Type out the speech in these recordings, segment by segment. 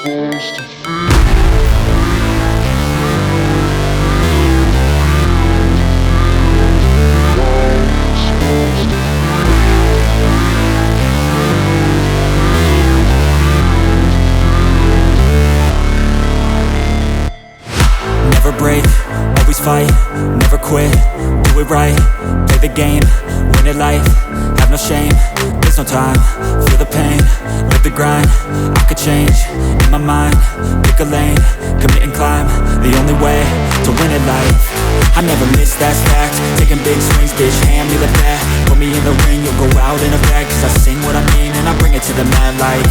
supposed to feel? Never break, always fight, never quit, do it right, play the game, win it life, have no shame, there's no time, feel the pain, live the grind, I could change, in my mind, pick a lane, commit and climb, the only way to win it life. I never miss, that's fact, taking big swings, bitch, hand me the bat, put me in the ring, you'll go out in a bag, cause I sing what I mean and I bring it to the mad light.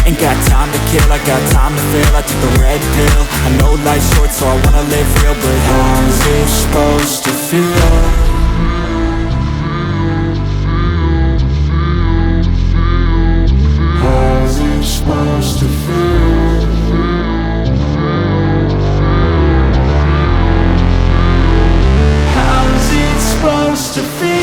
Ain't got time to kill, I got time to feel, I took the red pill, I know life's short so I wanna live real, but how's it supposed to feel? Supposed to feel. How's it supposed to feel?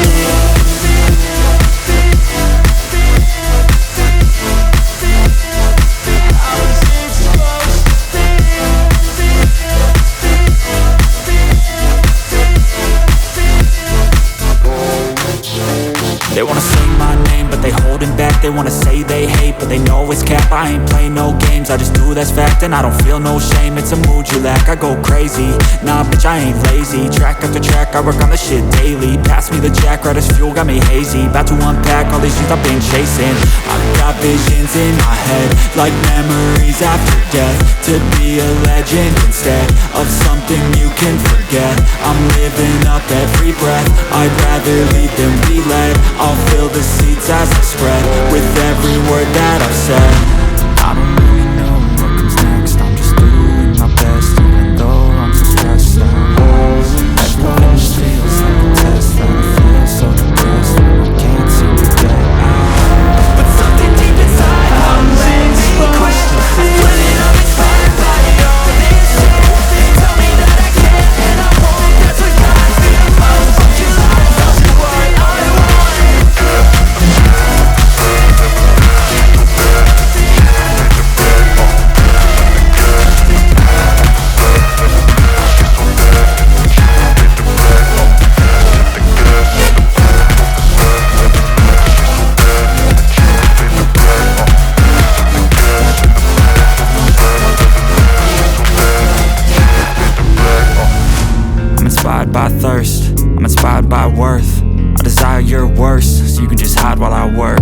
They wanna sing my name, but they holding back. They wanna say they hate, but they know it's cap. I ain't play no games, I just do that's fact. And I don't feel no shame, it's a mood you lack. I go crazy, nah bitch I ain't lazy. Track after track, I work on this shit daily. Pass me the jack, right as fuel, got me hazy. About to unpack all these things I've been chasing. I've got visions in my head, like memories after death. To be a legend instead of something you can forget. I'm living up every breath, I'd rather lead than be led. I'll fill the seats as I spread with every word that I've said. I don't really know what comes next, I'm just doing my best, even though I'm so stressed out. Everything just feels like a test, that I feel so depressed when I can't seem to get out. But something deep inside won't let me quit. I swear that I'm inspired by all this shit. Tell me that I can and I won't, that's what guides me the most. You lie, tell me what I want. I'm inspired by thirst, I'm inspired by worth. I desire your worst, so you can just hide while I work.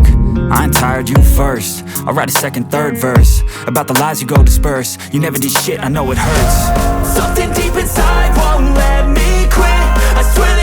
I ain't tired, you first. I'll write a second, third verse about the lies you go disperse. You never did shit, I know it hurts. Something deep inside won't let me quit. I swear that